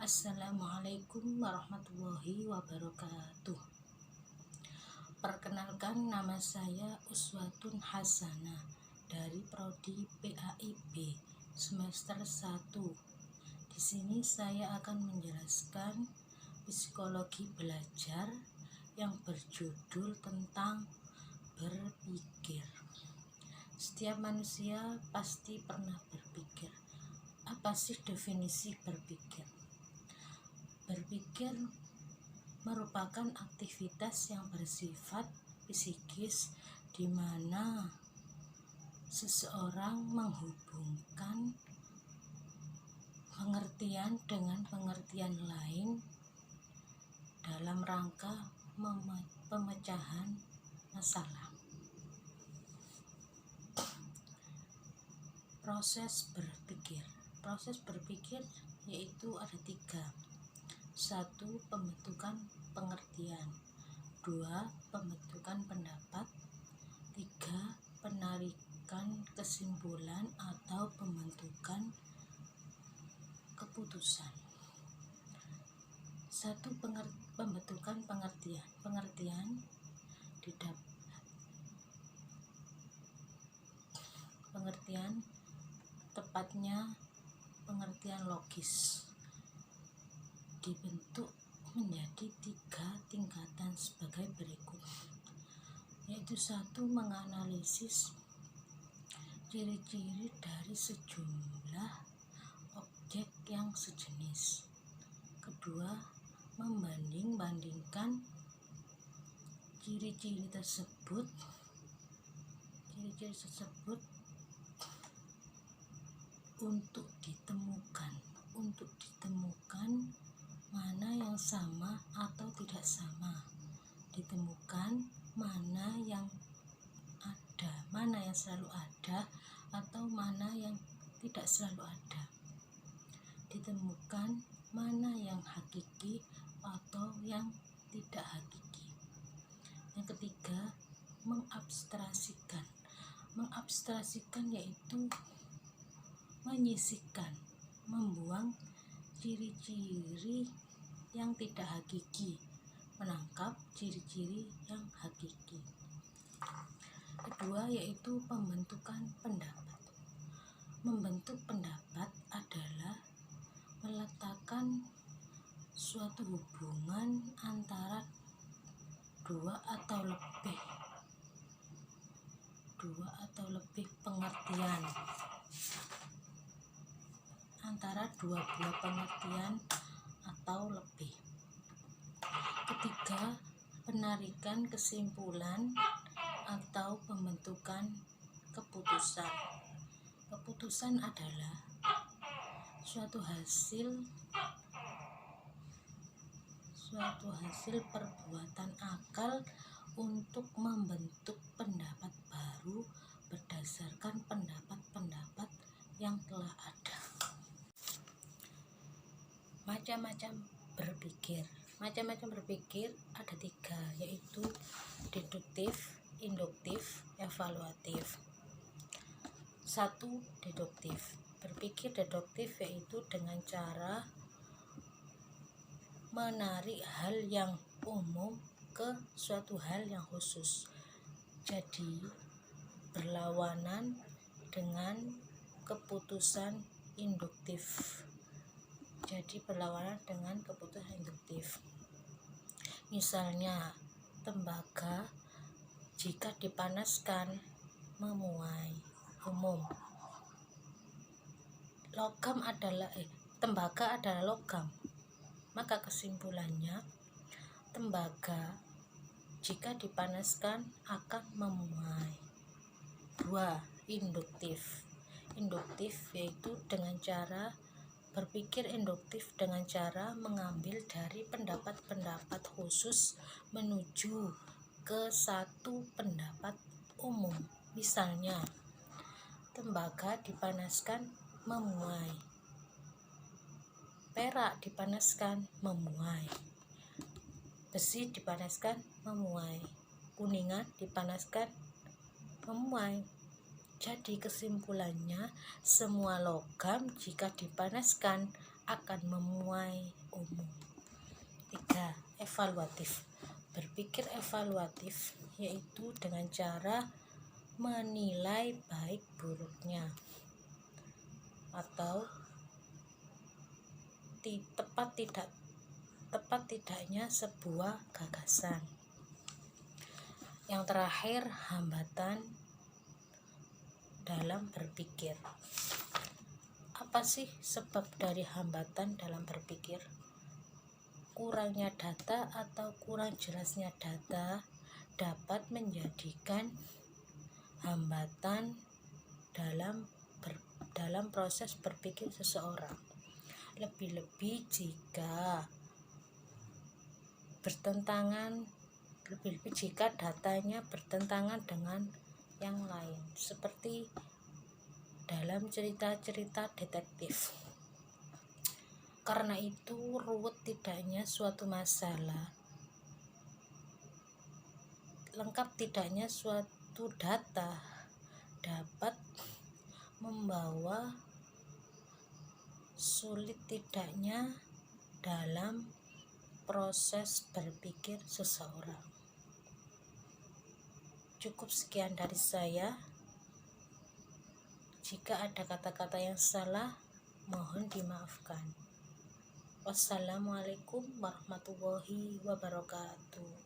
Assalamualaikum warahmatullahi wabarakatuh. Perkenalkan, nama saya Uswatun Hasanah dari Prodi PAIB semester 1. Di sini saya akan menjelaskan psikologi belajar yang berjudul tentang berpikir. Setiap manusia pasti pernah berpikir. Apa sih definisi berpikir? Berpikir merupakan aktivitas yang bersifat psikis di mana seseorang menghubungkan pengertian dengan pengertian lain dalam rangka pemecahan masalah. Proses berpikir yaitu ada 3. 1. Pembentukan pengertian. 2. Pembentukan pendapat. 3. Penarikan kesimpulan atau pembentukan keputusan. 1. Pembentukan pengertian. Pengertian tepatnya pengertian logis dibentuk menjadi 3 tingkatan sebagai berikut, yaitu 1. Menganalisis ciri-ciri dari sejumlah objek yang sejenis. 2. Membanding-bandingkan ciri-ciri tersebut untuk ditemukan mana yang sama atau tidak sama, ditemukan mana yang selalu ada atau mana yang tidak selalu ada, ditemukan mana yang hakiki atau yang tidak hakiki. Yang ketiga, mengabstraksikan yaitu menyisihkan, membuang ciri-ciri yang tidak hakiki, menangkap ciri-ciri yang hakiki. Kedua yaitu pembentukan pendapat. Membentuk pendapat adalah meletakkan suatu hubungan antara dua atau lebih pengertian, antara dua buah pengertian atau lebih. Ketiga, penarikan kesimpulan atau pembentukan keputusan. Keputusan adalah suatu hasil perbuatan akal untuk membentuk pendapat baru berdasarkan pendapat-pendapat yang telah ada. Macam-macam berpikir ada 3, yaitu deduktif, induktif, evaluatif. 1. Deduktif. Berpikir deduktif yaitu dengan cara menarik hal yang umum ke suatu hal yang khusus, jadi berlawanan dengan keputusan induktif. Misalnya, tembaga jika dipanaskan memuai. Umum. Tembaga adalah logam, maka kesimpulannya tembaga jika dipanaskan akan memuai. 2. Induktif yaitu dengan cara berpikir induktif dengan cara mengambil dari pendapat-pendapat khusus menuju ke satu pendapat umum. Misalnya, tembaga dipanaskan memuai, perak dipanaskan memuai, besi dipanaskan memuai, kuningan dipanaskan memuai. Jadi kesimpulannya, semua logam jika dipanaskan akan memuai umum. 3. Evaluatif. Berpikir evaluatif yaitu dengan cara menilai baik buruknya atau tepat tidaknya sebuah gagasan. Yang terakhir, hambatan dalam berpikir. Apa sih sebab dari hambatan dalam berpikir? Kurangnya data atau kurang jelasnya data dapat menjadikan hambatan dalam proses berpikir seseorang. Lebih-lebih jika datanya bertentangan dengan yang lain, seperti dalam cerita-cerita detektif. Karena itu, ruwet tidaknya suatu masalah, lengkap tidaknya suatu data dapat membawa sulit tidaknya dalam proses berpikir seseorang. Cukup sekian dari saya. Jika ada kata-kata yang salah, mohon dimaafkan. Wassalamualaikum warahmatullahi wabarakatuh.